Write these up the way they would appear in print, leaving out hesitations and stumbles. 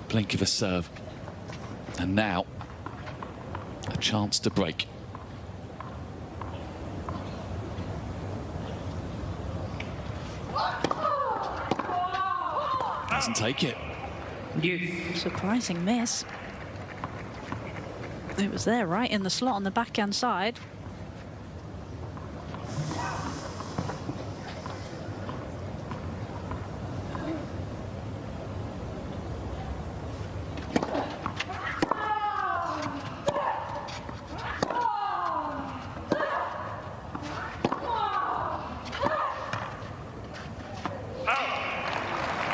Blinkova serve. And now, a chance to break. Doesn't take it. Surprising miss. It was there, right in the slot on the backhand side.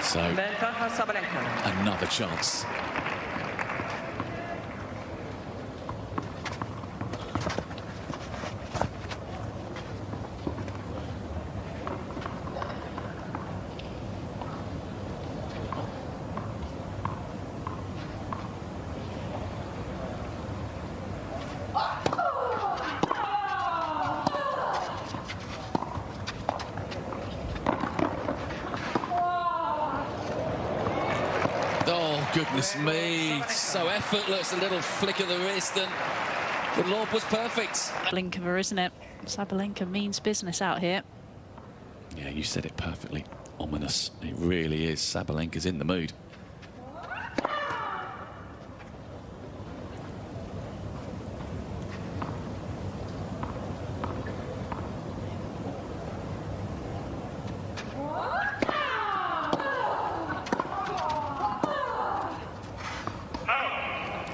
So, another chance. Oh, goodness me. So effortless, a little flick of the wrist, and the lob was perfect. Blinkova, isn't it? Sabalenka means business out here. Yeah, you said it perfectly. Ominous. It really is. Sabalenka's in the mood.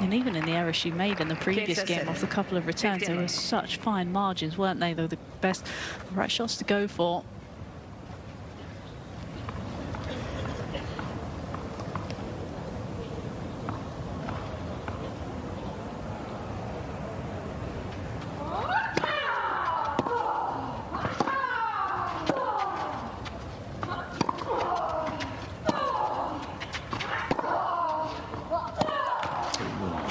And even in the error she made in the previous game off a couple of returns, there were such fine margins, weren't they? They were the best right shots to go for.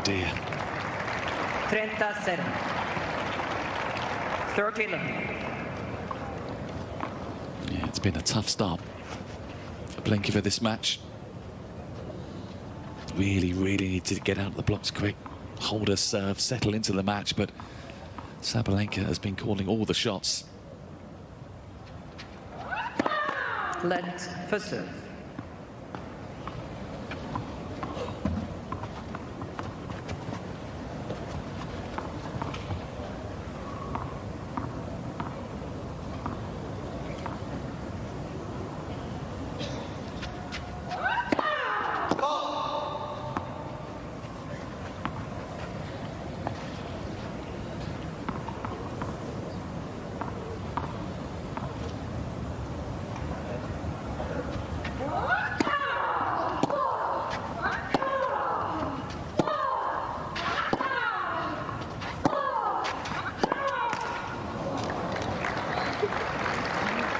Dear. 30-0. 30-11. Yeah, it's been a tough start for Blinkova this match. Really need to get out of the blocks quick, hold her serve, settle into the match, but Sabalenka has been calling all the shots. Let for serve.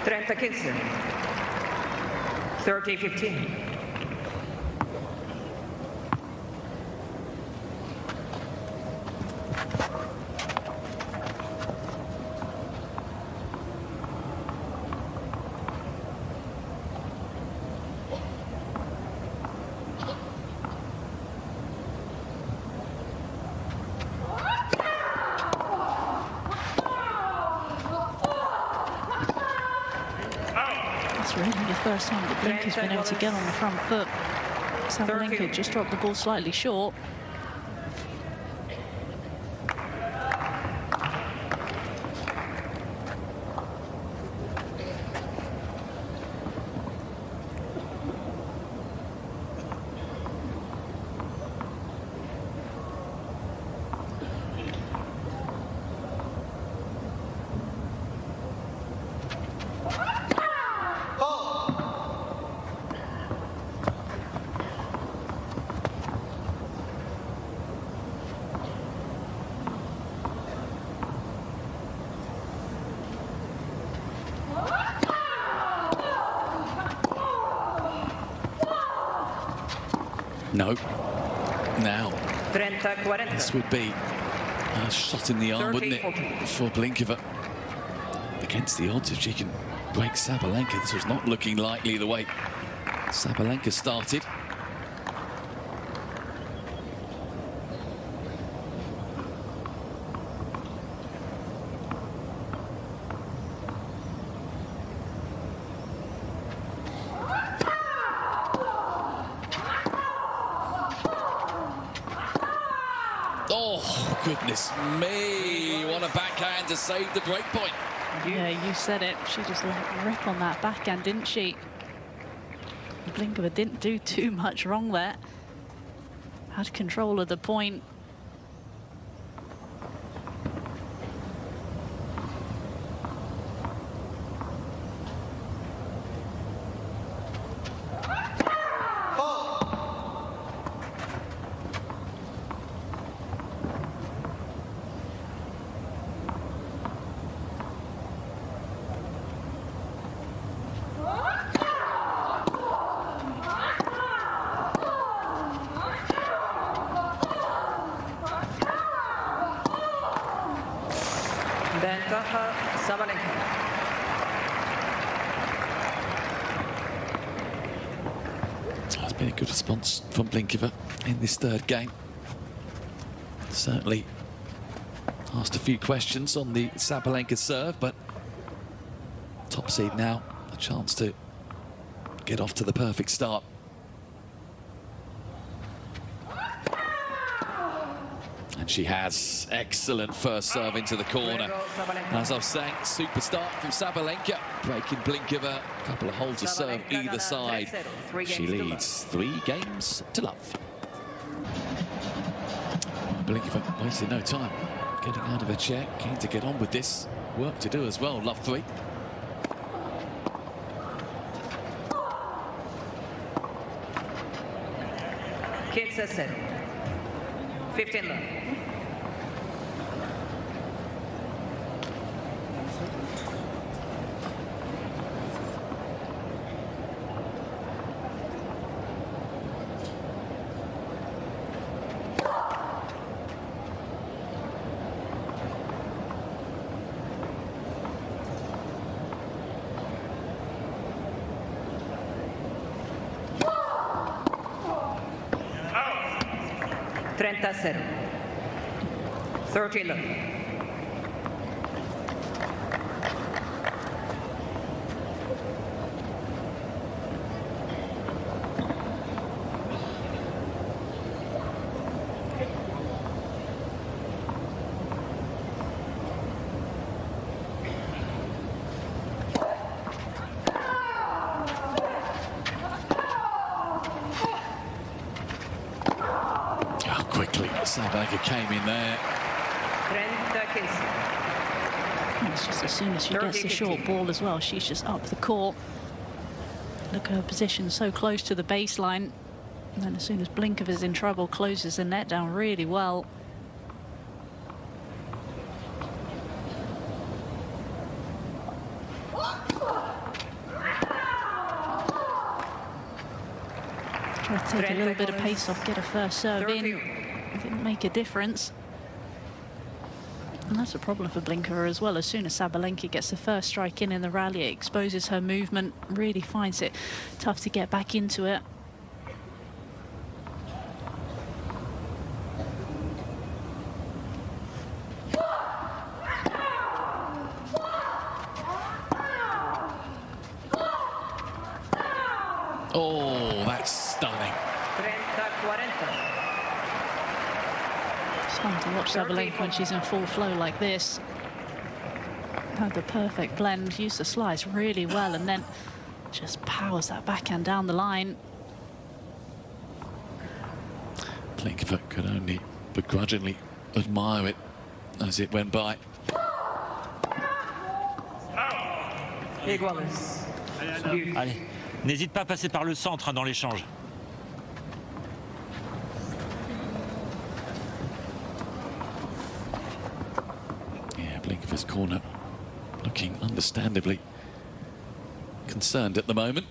Trenta 15. 30-15. It's really the first time that Blinkova's been able to get on the front foot. Sabalenka just dropped the ball slightly short. No. Now, this would be a shot in the arm, wouldn't it, for Blinkova? Against the odds, if she can break Sabalenka. This was not looking likely the way Sabalenka started. Oh, goodness me. What a backhand to save the break point. Yeah, you said it. She just let rip on that backhand, didn't she? Blinkova didn't do too much wrong there. Had control of the point. Sabalenka. That's been a good response from Blinkova in this third game. Certainly asked a few questions on the Sabalenka serve, but top seed now, a chance to get off to the perfect start. And she has excellent first serve into the corner. As I was saying, super start from Sabalenka, breaking Blinkova. A couple of holds of serve either side. She leads 3 games to love. Blinkova wasting no time, getting out of her chair, keen to get on with this. Work to do as well, love 3. Kids are set. 15 love. Trenta 0. 30 love. Quickly, Sabalenka came in there. It's just as soon as she gets the short ball as well, she's just up the court. Look at her position so close to the baseline. And then as soon as Blinkova's in trouble, closes the net down really well. Try to take a little bit of pace off, get her first serve in. Didn't make a difference. And that's a problem for Blinkova as well. As soon as Sabalenka gets the first strike in the rally, it exposes her movement, really finds it tough to get back into it. Oh, that's stunning. It's fun to watch Sabalenka when she's in full flow like this. Had the perfect blend, used the slice really well, and then just powers that backhand down the line. Blinkova could only begrudgingly admire it as it went by. Allez, n'hésite pas à passer par le centre dans l'échange. Yeah, Blinkova's corner looking understandably concerned at the moment.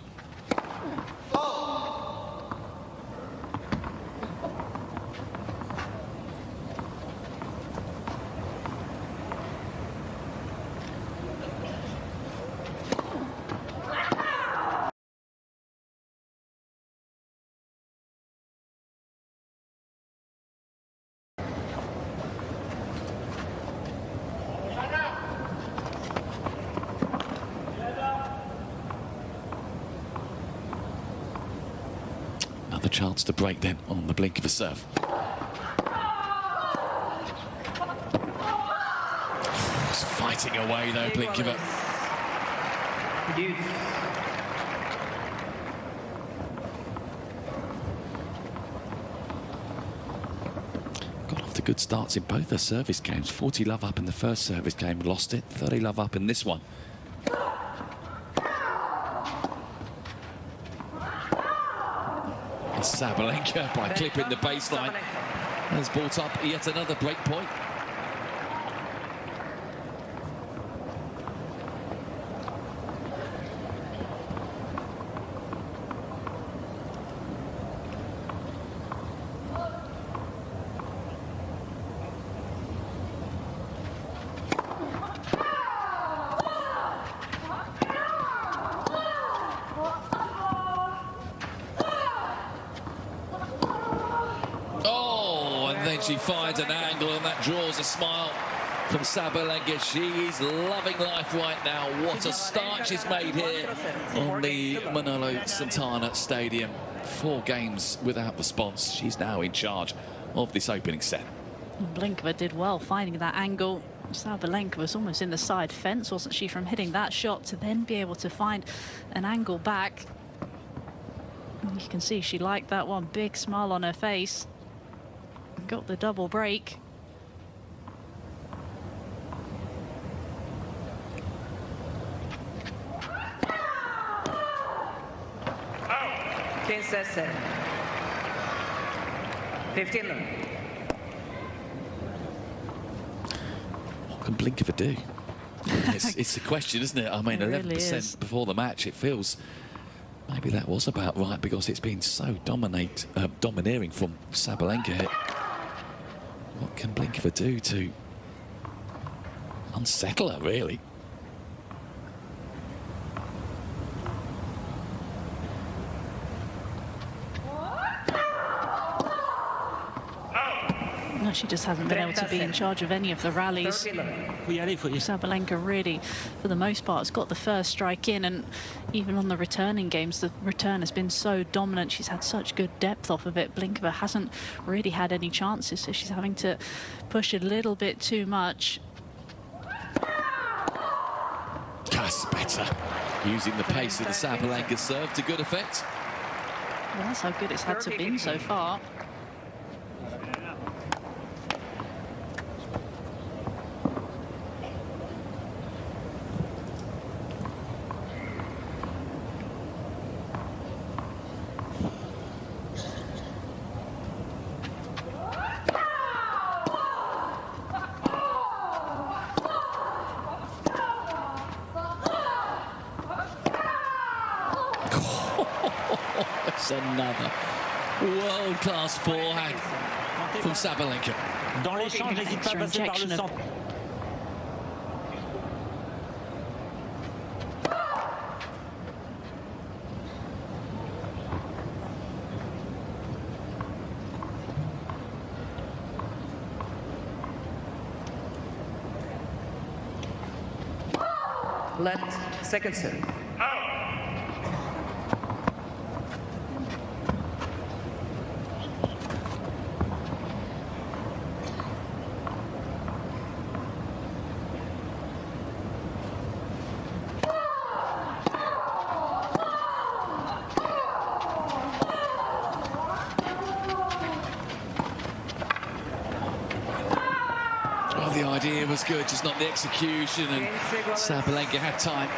Another chance to break then on the Blinkova serve. getting away though, Blinkova. Got off to good starts in both her service games. 40 love up in the first service game, lost it. 30 love up in this one. Sabalenka, by clipping the baseline, has brought up yet another break point. She finds an angle and that draws a smile from Sabalenka. She's loving life right now. What a start she's made here on the Manolo Santana Stadium. 4 games without response. She's now in charge of this opening set. Blinkova did well finding that angle. Sabalenka was almost in the side fence, wasn't she, from hitting that shot to then be able to find an angle back. And you can see she liked that one. Big smile on her face. Got the double break. Set. 15 love. What can Blinkova do? It's the question, isn't it? I mean, 11% before the match, it feels maybe that was about right because it's been so domineering from Sabalenka here. What can Blinkova do to unsettle her, really? No, she just hasn't been able to be in charge of any of the rallies. Sabalenka really, for the most part, has got the first strike in, and even on the returning games, the return has been so dominant. She's had such good depth off of it. Blinkova hasn't really had any chances, so she's having to push a little bit too much. That's better. Using the pace of the Sabalenka serve to good effect. Well, that's how good it's had to be so far. Another world-class forehand from Sabalenka. Dans l'échange, n'hésite pas à passer par le centre. Left, second serve. The idea was good, just not the execution, and Sabalenka had time.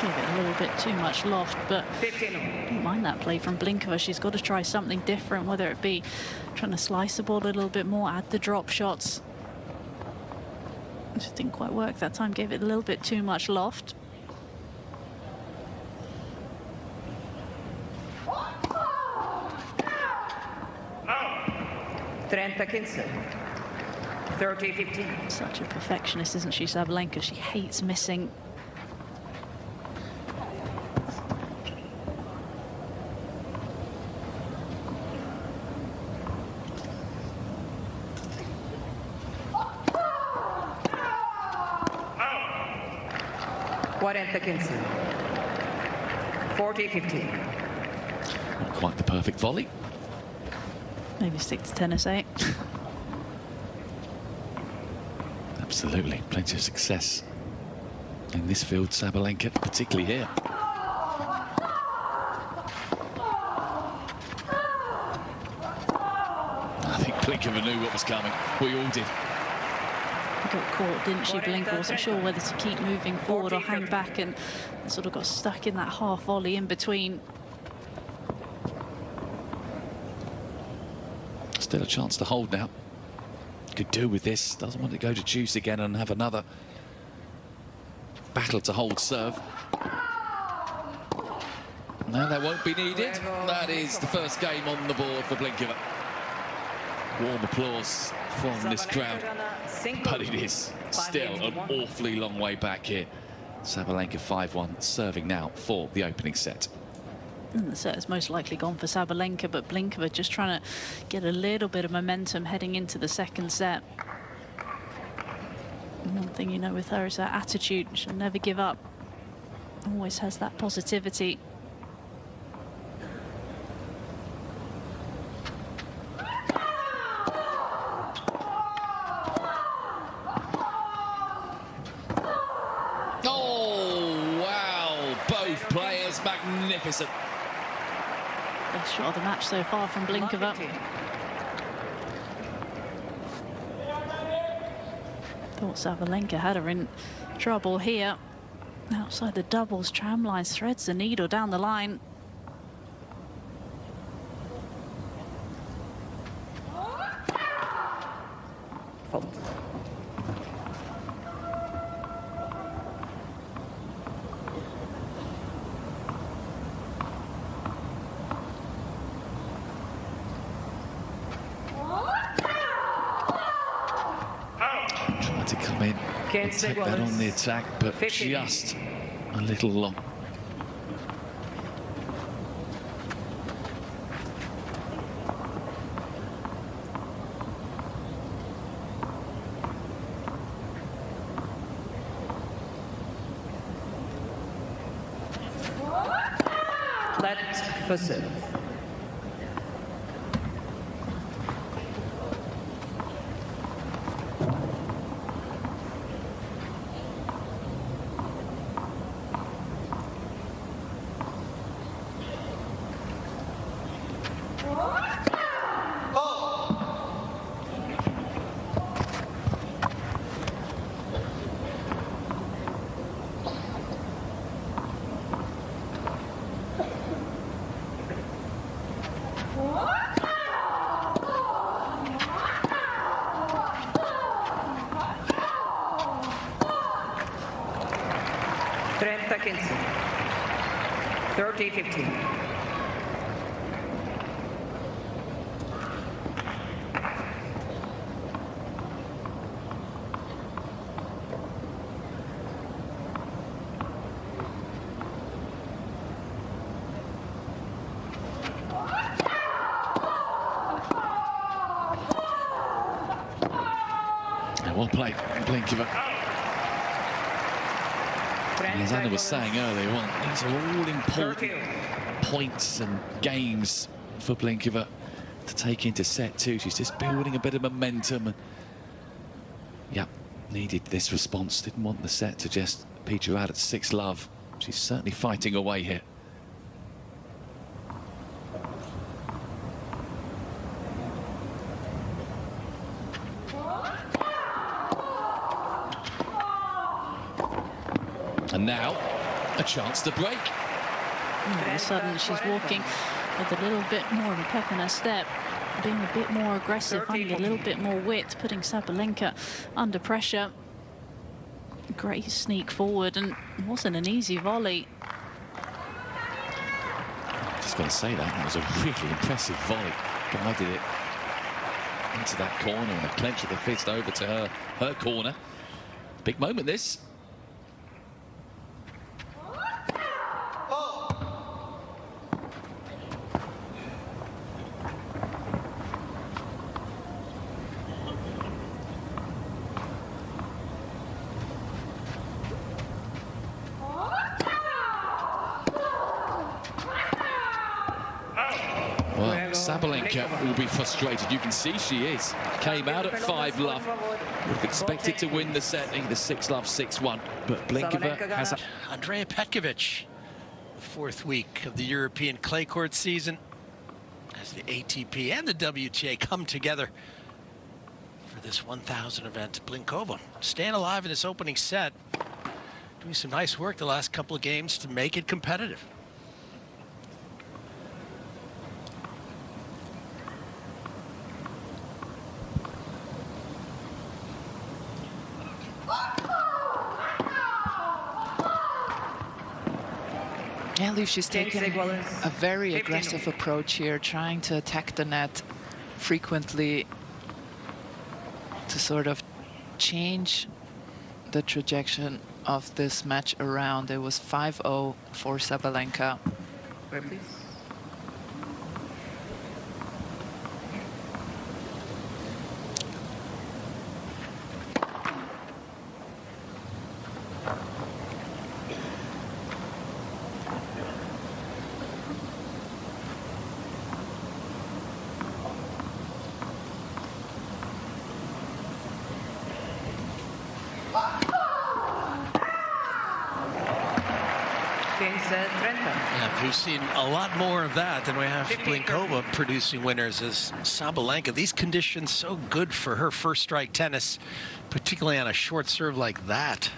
Gave it a little bit too much loft, but don't mind that play from Blinkova. She's got to try something different, whether it be trying to slice the ball a little bit more, add the drop shots. It just didn't quite work that time, gave it a little bit too much loft. Trenta-15. 30-15. Such a perfectionist, isn't she, Sabalenka? She hates missing. Trenta-15. 40-15. Not quite the perfect volley. Maybe stick to tennis 8. Absolutely, plenty of success in this field, Sabalenka, particularly here. I think Blinkova knew what was coming. We all did. Got caught, didn't she, Blinkova? Wasn't sure whether to keep moving forward or hang back, and sort of got stuck in that half volley in between. Still a chance to hold now. Could do with this. Doesn't want to go to juice again and have another battle to hold serve. No, that won't be needed. That is the first game on the board for Blinkova. Warm applause from this crowd, but it is still an awfully long way back here. Sabalenka 5-1, serving now for the opening set. And the set has most likely gone for Sabalenka, but Blinkova just trying to get a little bit of momentum heading into the second set. And one thing you know with her is her attitude. She'll never give up. Always has that positivity. Oh, wow. Both players magnificent. Best shot of the match so far from Blinkova. Thought Sabalenka had her in trouble here. Outside the doubles, tram lines, threads the needle down the line. To come in and take that on the attack, but just a little long. Let for serve. Seconds. 30-15. Well played, Blinkova. As Anna was saying earlier on, these are all important points and games for Blinkova to take into set two. She's just building a bit of momentum. And yeah, needed this response. Didn't want the set to just peter out at 6-love. She's certainly fighting away here. And now, a chance to break. All of a sudden, she's walking with a little bit more of a pep in her step, being a bit more aggressive, finding a little bit more width, putting Sabalenka under pressure. Great sneak forward, and it wasn't an easy volley. Just got to say that was a really impressive volley. Guided it into that corner and a clench of the fist over to her corner. Big moment, this. Well, Sabalenka will be frustrated. You can see she is. Came out at 5-love. Would have expected to win the set, either 6-love, 6-1. But Blinkova has... Andrea Petkovic, the 4th week of the European clay court season, as the ATP and the WTA come together for this 1,000 event. Blinkova staying alive in this opening set, doing some nice work the last couple of games to make it competitive. Yeah, Liv, she's taking a very aggressive approach here, trying to attack the net frequently to sort of change the trajectory of this match around. It was 5-0 for Sabalenka. Where, please? Yeah, we've seen a lot more of that than we have Blinkova producing winners as Sabalenka. These conditions so good for her first strike tennis, particularly on a short serve like that.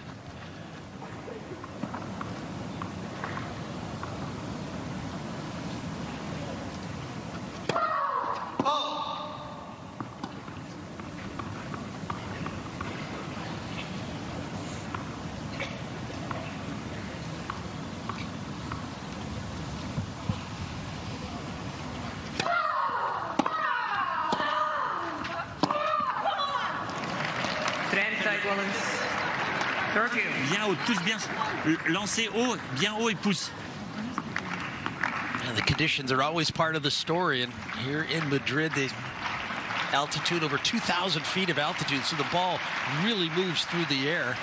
Bien haut, touche bien, lancer haut, bien haut et pousse. And the conditions are always part of the story, and here in Madrid, the altitude over 2,000 feet of altitude, so the ball really moves through the air.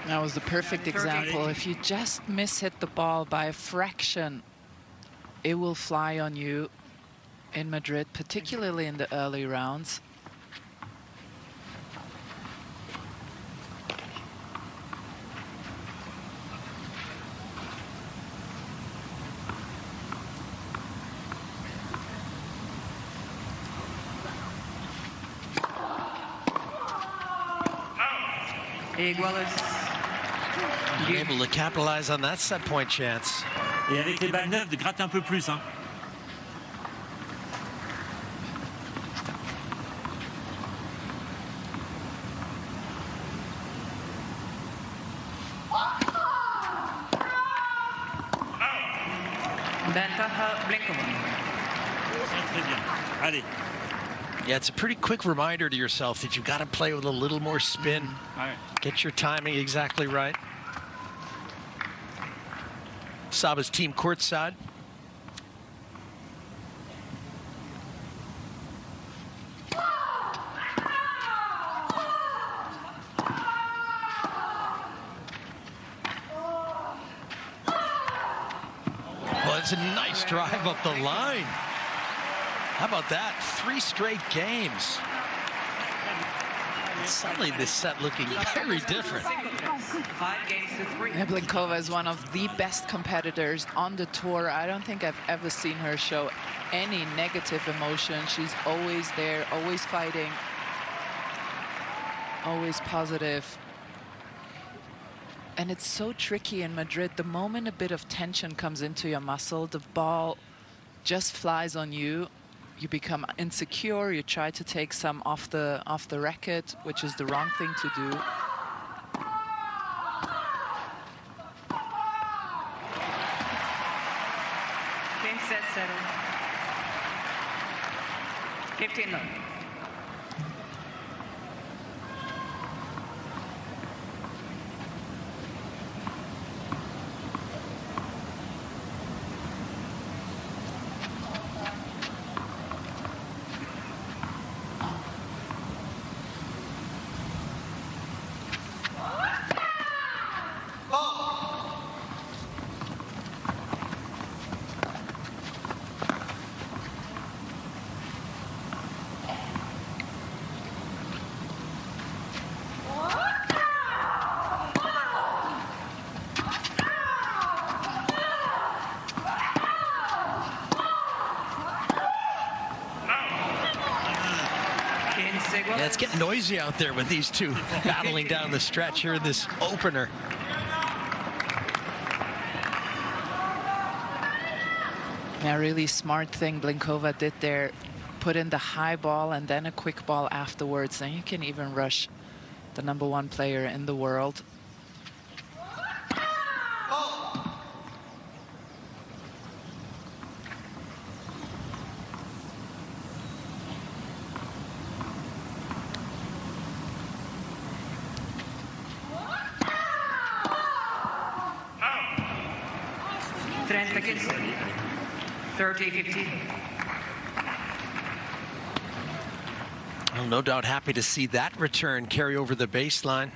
That was the perfect example. If you just miss-hit the ball by a fraction, it will fly on you in Madrid, particularly in the early rounds. Able to capitalize on that set point chance. Et avec les balles neuves, gratte un peu plus. Hein. Très bien. Allez. Yeah, it's a pretty quick reminder to yourself that you've got to play with a little more spin. Get your timing exactly right. Saba's team courtside. Well, it's a nice drive up the line. How about that? 3 straight games. Suddenly this set looking very different. Blinkova is one of the best competitors on the tour. I don't think I've ever seen her show any negative emotion. She's always there, always fighting, always positive. And it's so tricky in Madrid. The moment a bit of tension comes into your muscle, the ball just flies on you. You become insecure, you try to take some off the racket, which is the wrong thing to do. Game set settled. 15-0. Yeah, it's getting noisy out there with these two battling down the stretch here in this opener. Yeah, really smart thing Blinkova did there. Put in the high ball and then a quick ball afterwards. And you can even rush the #1 player in the world. Seconds. 30-15. Well, no doubt happy to see that return carry over the baseline.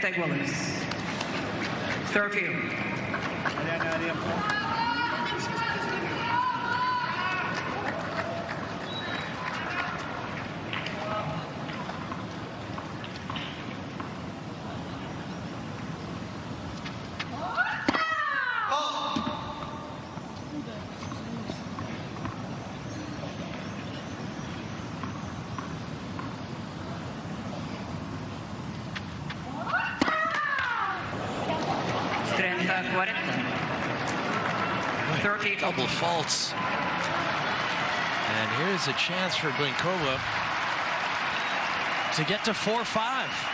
Iguales. 30. Double faults. And here's a chance for Blinkova to get to 4-5.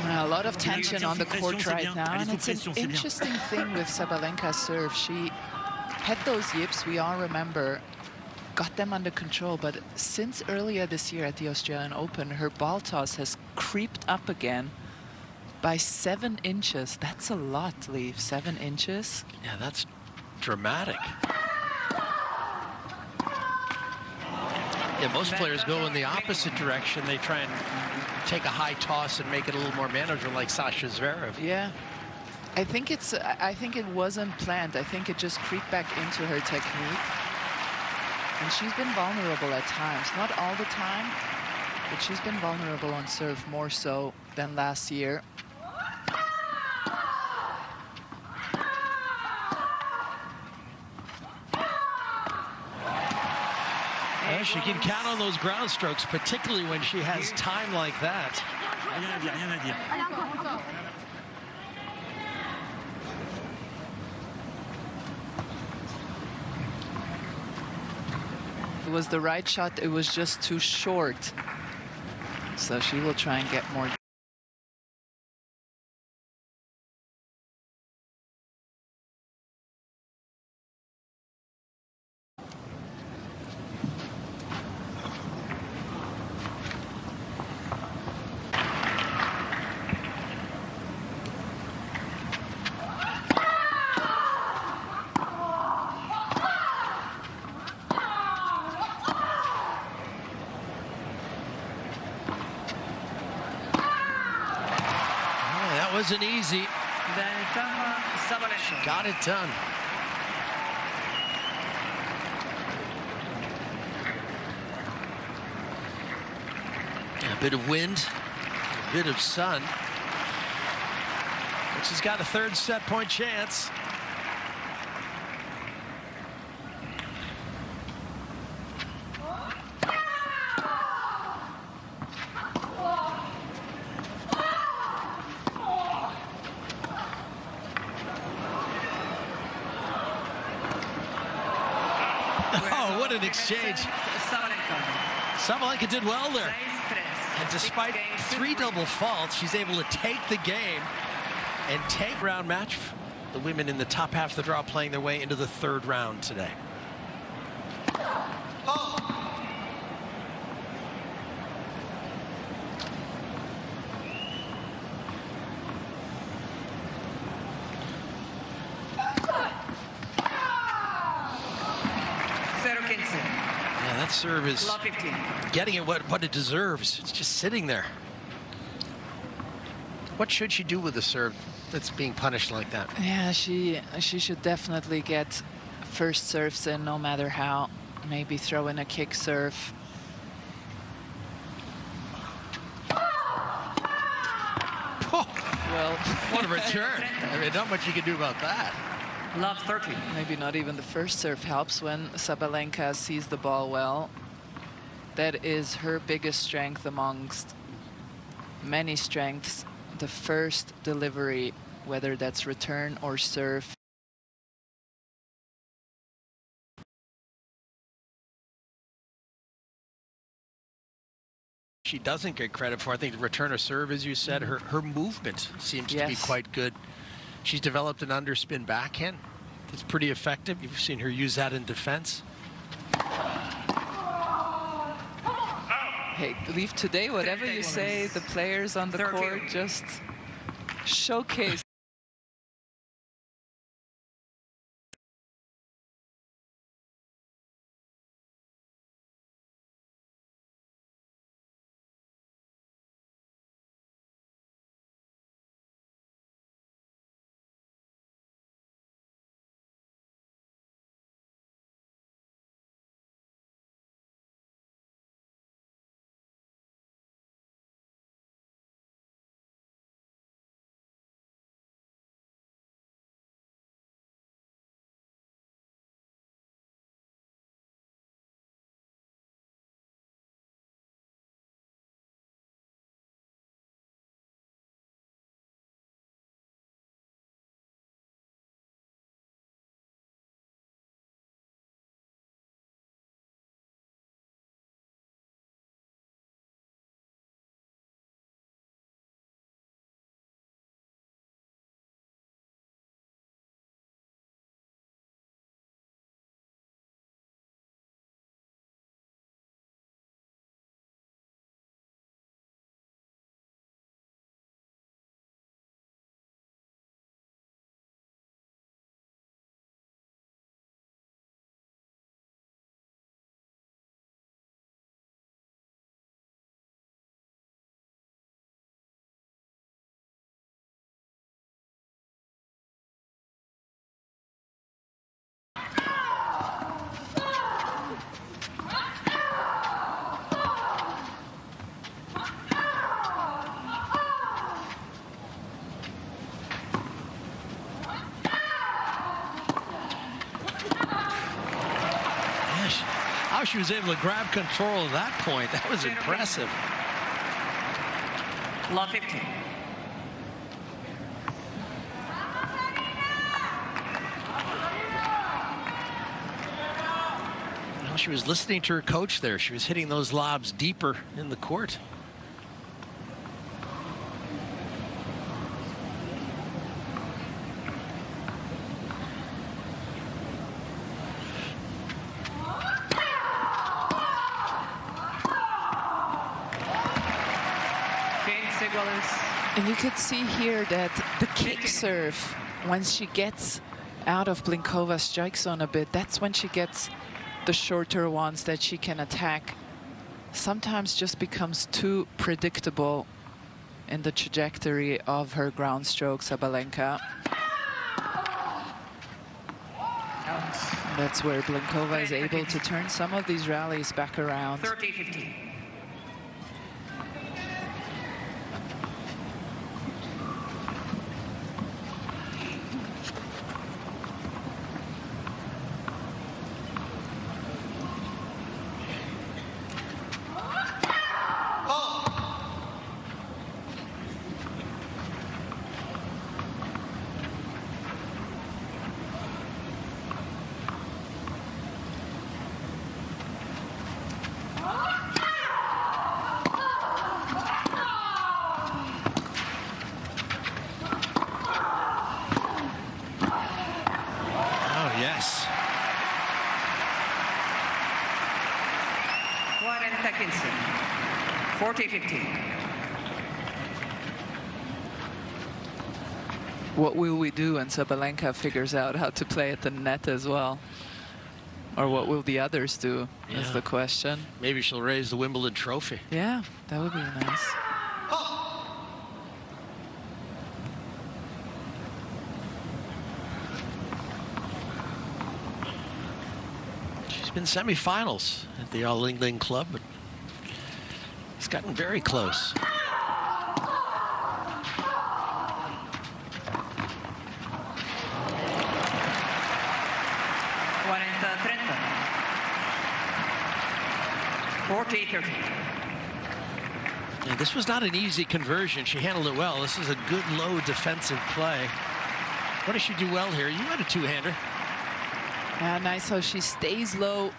A lot of tension on the court right now, and it's an interesting thing with Sabalenka's serve. She had those yips, we all remember, got them under control, but since earlier this year at the Australian Open, her ball toss has creeped up again by 7 inches. That's a lot, Leif, 7 inches. Yeah, that's dramatic. Yeah, most players go in the opposite direction. They try and take a high toss and make it a little more manageable, like Sasha Zverev. Yeah, I think it wasn't planned. I think it just creeped back into her technique, and she's been vulnerable at times, not all the time, but she's been vulnerable on serve more so than last year. Yeah, she can count on those ground strokes, particularly when she has time like that. It was the right shot, it was just too short. So she will try and get more. Wasn't easy. She got it done. A bit of wind, a bit of sun. But she's got a third set point chance. Exchange. Sabalenka did well there. And despite 3 double faults, she's able to take the game and take round match. The women in the top half of the draw playing their way into the 3rd round today. serve is getting it what it deserves. It's just sitting there. What should she do with the serve that's being punished like that? Yeah, she should definitely get first serves in, no matter how. Maybe throw in a kick serve. Oh, well, what a return. I mean, not much you can do about that. Love 30. Maybe not even the first serve helps when Sabalenka sees the ball well. That is her biggest strength amongst many strengths. The first delivery, whether that's return or serve. She doesn't get credit for, I think, the return or serve, as you said. Her movement seems to be quite good. She's developed an underspin backhand that's pretty effective. You've seen her use that in defense. Hey, Leaf, today, whatever you say, the players on the court just showcase. How she was able to grab control at that point, that was impressive. Love 15. Well, she was listening to her coach there. She was hitting those lobs deeper in the court. And you could see here that the kick serve, once she gets out of Blinkova's strike zone a bit, that's when she gets the shorter ones that she can attack. Sometimes just becomes too predictable in the trajectory of her ground stroke, Sabalenka. That's where Blinkova is able to turn some of these rallies back around. 30-15. Yes. 40-15. What will we do when Sabalenka figures out how to play at the net as well? Or what will the others do, is the question. Maybe she'll raise the Wimbledon trophy. Yeah, that would be nice. She's been semifinals at the All England Club, but it's gotten very close. Yeah, this was not an easy conversion. She handled it well. This is a good low defensive play. What does she do well here? You had a two-hander. Yeah, nice how she stays low,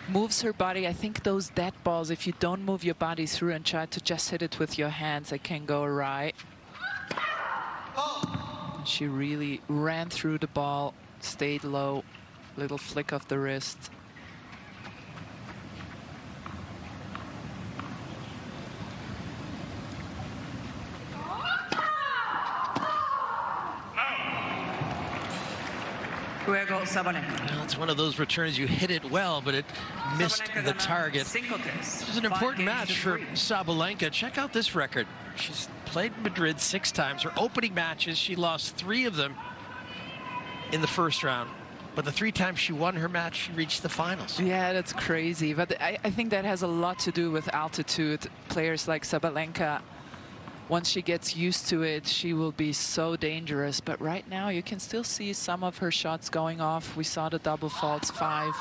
moves her body. I think those dead balls, if you don't move your body through and try to just hit it with your hands, it can go awry. And she really ran through the ball, stayed low, little flick of the wrist. Well, it's one of those returns, you hit it well, but it missed the target. This is an important match for Sabalenka. Check out this record. She's played Madrid 6 times. Her opening matches, she lost 3 of them in the first round. But the 3 times she won her match, she reached the finals. Yeah, that's crazy. But I think that has a lot to do with altitude. Players like Sabalenka, once she gets used to it, she will be so dangerous. But right now, you can still see some of her shots going off. We saw the double faults 5.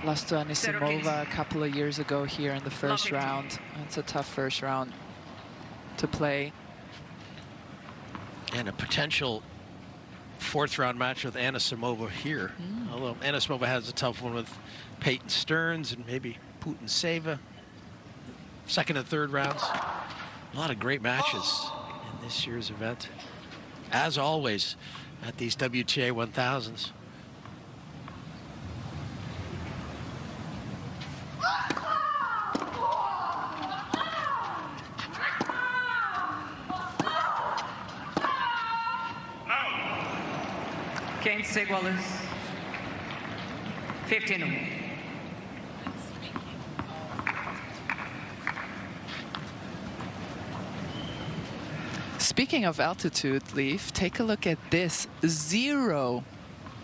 Lost to Anisimova a couple of years ago here in the first round. It's a tough first round to play. And a potential 4th round match with Anisimova here. Although Anisimova has a tough one with Peyton Stearns and maybe Putin-Seva. 2nd and 3rd rounds. A lot of great matches in this year's event, as always at these WTA 1000s. Seguales, 15. Speaking of altitude, Leaf, take a look at this. 0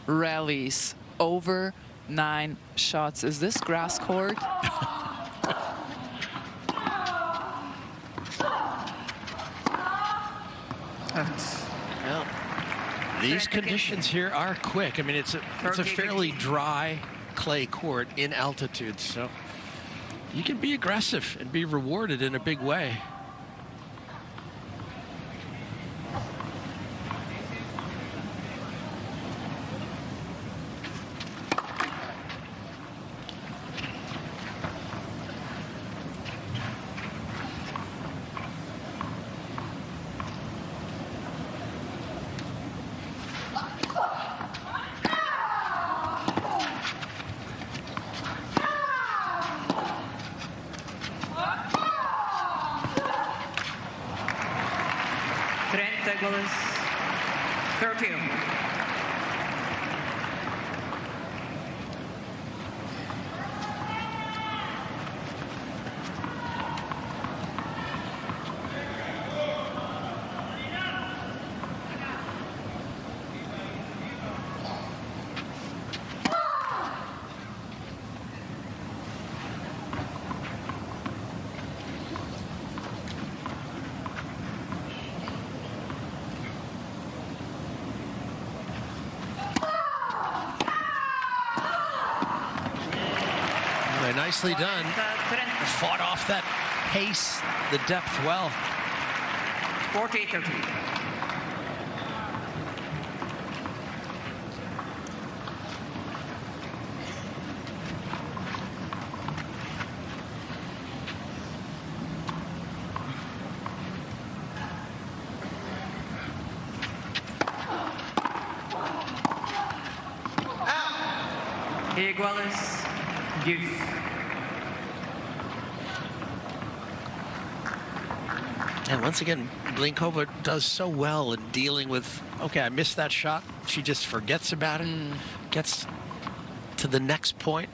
rallies over 9 shots. Is this grass court? Well, these conditions here are quick. I mean, it's a fairly dry clay court in altitude, so you can be aggressive and be rewarded in a big way. Nicely done. Fought off that pace, the depth well. 40-30. Iguales, youth. And once again, Blinkova does so well in dealing with okay, I missed that shot. She just forgets about it, gets to the next point.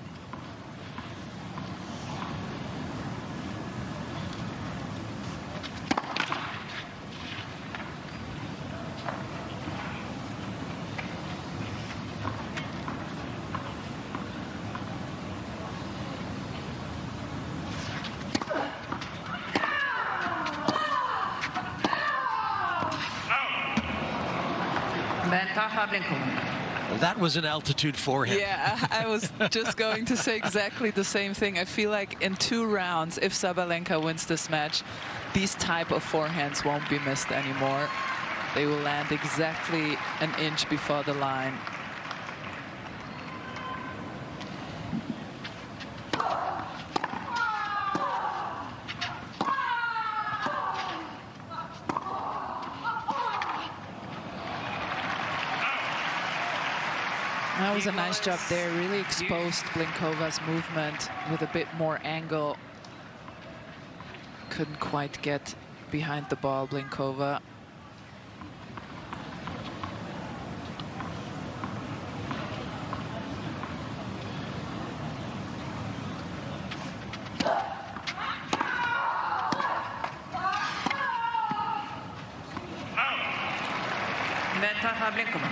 That was an altitude forehand. Yeah, I was just going to say exactly the same thing. I feel like in 2 rounds, if Sabalenka wins this match, these type of forehands won't be missed anymore. They will land exactly an inch before the line. That was a nice job there. Really exposed Blinkova's movement with a bit more angle. Couldn't quite get behind the ball, Blinkova. Blinkova.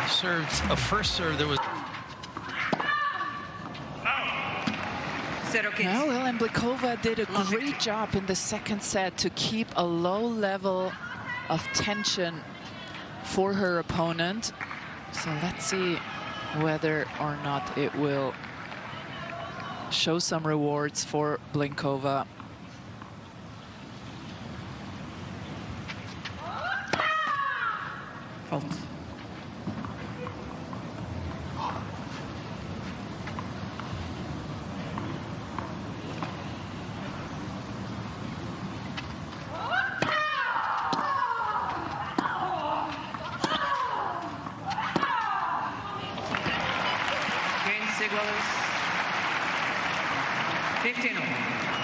Served a first serve that was. No, well, and Blinkova did a great job in the second set to keep a low level of tension for her opponent. So let's see whether or not it will show some rewards for Blinkova. Fault.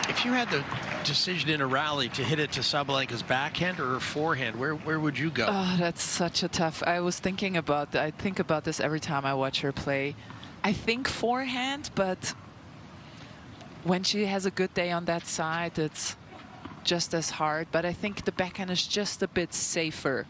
If you had the decision in a rally to hit it to Sabalenka's backhand or her forehand, where would you go? Oh, that's such a tough. I was thinking about that. I think about this every time I watch her play. I think forehand, but when she has a good day on that side, it's just as hard. But I think the backhand is just a bit safer.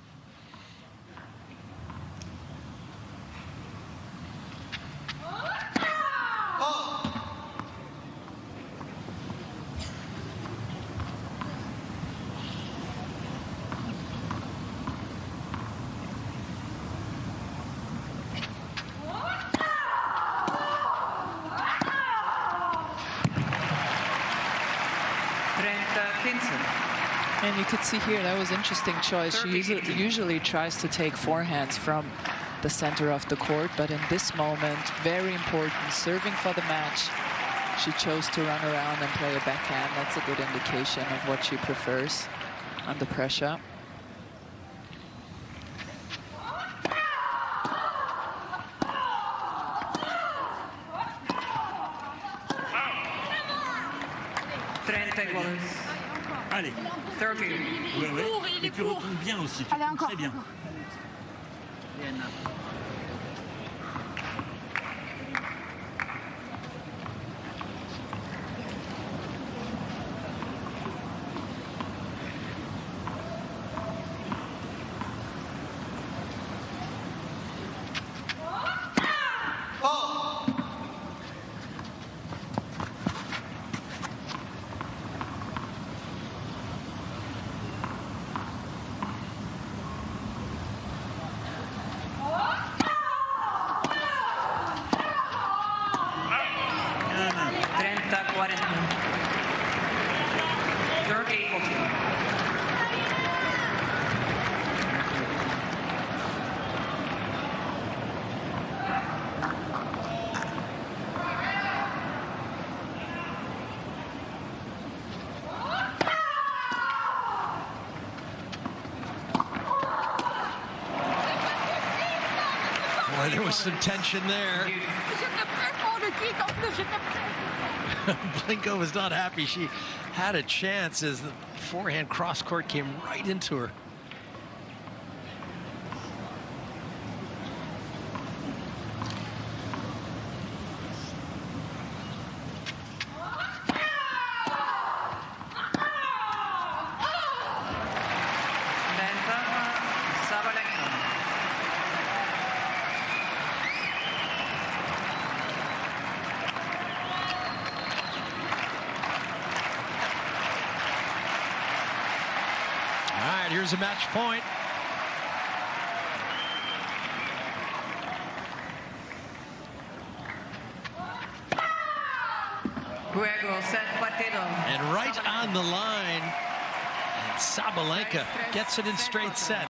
And you could see here, that was an interesting choice. She usually tries to take forehands from the center of the court, but in this moment, very important, serving for the match, she chose to run around and play a backhand. That's a good indication of what she prefers under pressure. Allez. 30. Ouais, ouais. Et tu retournes bien aussi. Tu retournes très bien. Boy, there was some tension there. Blinkova was not happy. She had a chance as the forehand cross-court came right into her. Here's a match point. And right on the line, Sabalenka gets it in straight set.